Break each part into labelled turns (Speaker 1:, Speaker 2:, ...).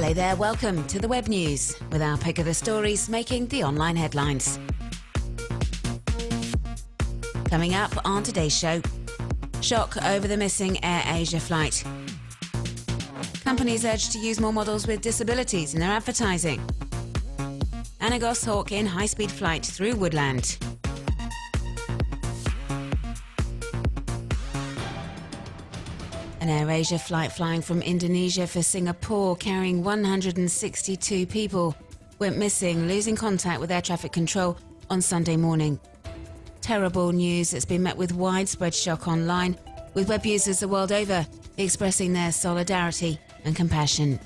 Speaker 1: Hello there, welcome to the Web News with our pick of the stories making the online headlines. Coming up on today's show, shock over the missing AirAsia flight. Companies urged to use more models with disabilities in their advertising. And a goshawk in high-speed flight through woodland. An AirAsia flight flying from Indonesia for Singapore carrying 162 people went missing, losing contact with air traffic control on Sunday morning. Terrible news that's been met with widespread shock online, with web users the world over expressing their solidarity and compassion.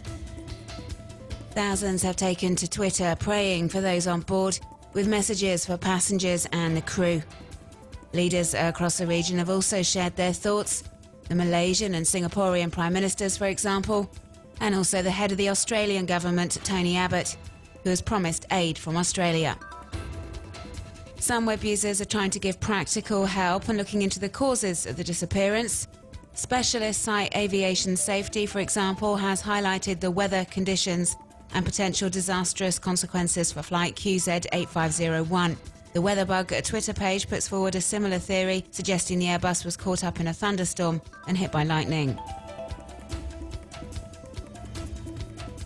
Speaker 1: Thousands have taken to Twitter praying for those on board, with messages for passengers and the crew. Leaders across the region have also shared their thoughts. The Malaysian and Singaporean Prime Ministers, for example, and also the head of the Australian government, Tony Abbott, who has promised aid from Australia. Some web users are trying to give practical help and looking into the causes of the disappearance. Specialist site Aviation Safety, for example, has highlighted the weather conditions and potential disastrous consequences for flight QZ8501. The Weatherbug Twitter page puts forward a similar theory, suggesting the Airbus was caught up in a thunderstorm and hit by lightning.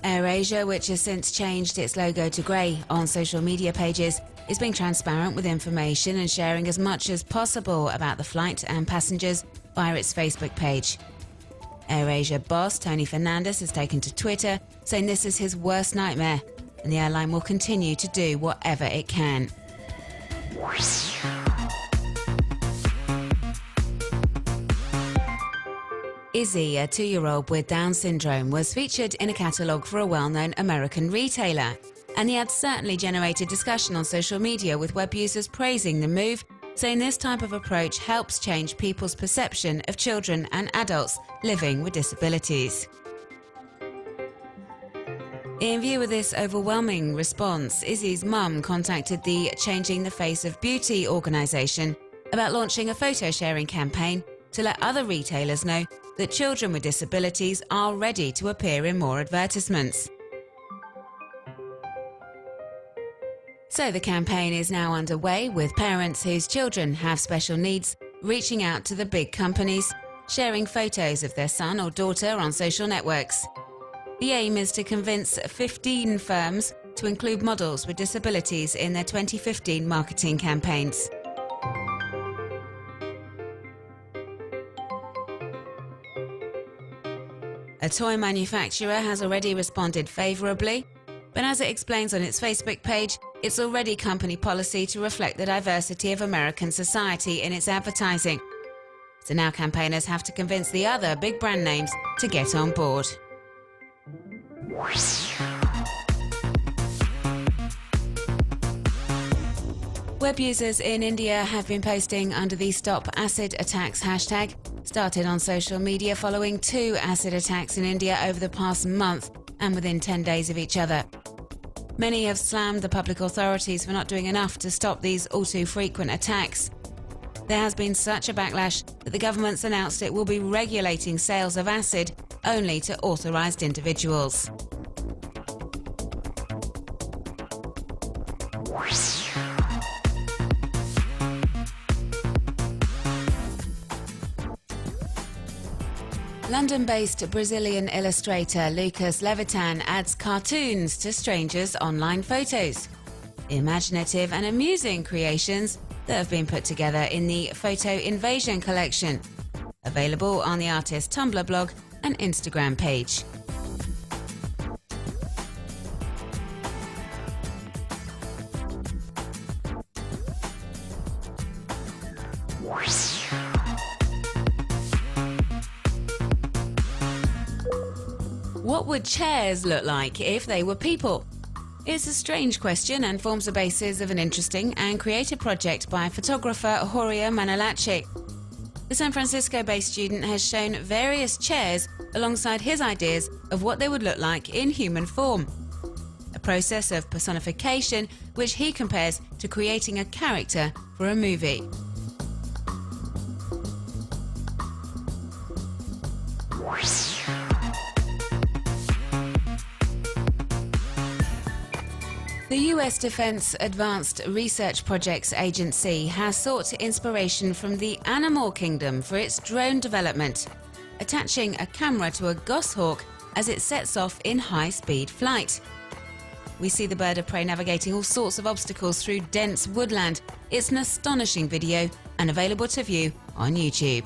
Speaker 1: AirAsia, which has since changed its logo to grey on social media pages, is being transparent with information and sharing as much as possible about the flight and passengers via its Facebook page. AirAsia boss Tony Fernandez has taken to Twitter, saying this is his worst nightmare and the airline will continue to do whatever it can. Izzy, a 2-year-old with Down syndrome, was featured in a catalogue for a well-known American retailer, and he had certainly generated discussion on social media, with web users praising the move, saying this type of approach helps change people's perception of children and adults living with disabilities. In view of this overwhelming response, Izzy's mum contacted the Changing the Face of Beauty organisation about launching a photo-sharing campaign to let other retailers know that children with disabilities are ready to appear in more advertisements. So the campaign is now underway, with parents whose children have special needs reaching out to the big companies, sharing photos of their son or daughter on social networks. The aim is to convince 15 firms to include models with disabilities in their 2015 marketing campaigns. A toy manufacturer has already responded favourably, but as it explains on its Facebook page, it's already company policy to reflect the diversity of American society in its advertising. So now campaigners have to convince the other big brand names to get on board. Web users in India have been posting under the Stop Acid Attacks hashtag, started on social media following 2 acid attacks in India over the past month and within 10 days of each other. Many have slammed the public authorities for not doing enough to stop these all too frequent attacks. There has been such a backlash that the government's announced it will be regulating sales of acid only to authorised individuals. London-based Brazilian illustrator Lucas Levitan adds cartoons to strangers' online photos. Imaginative and amusing creations that have been put together in the Photo Invasion collection, available on the artist's Tumblr blog and Instagram page. What would chairs look like if they were people? It's a strange question and forms the basis of an interesting and creative project by photographer Horia Manalachi. The San Francisco-based student has shown various chairs alongside his ideas of what they would look like in human form. A process of personification which he compares to creating a character for a movie. The US Defense Advanced Research Projects Agency has sought inspiration from the animal kingdom for its drone development, attaching a camera to a goshawk as it sets off in high-speed flight. We see the bird of prey navigating all sorts of obstacles through dense woodland. It's an astonishing video and available to view on YouTube.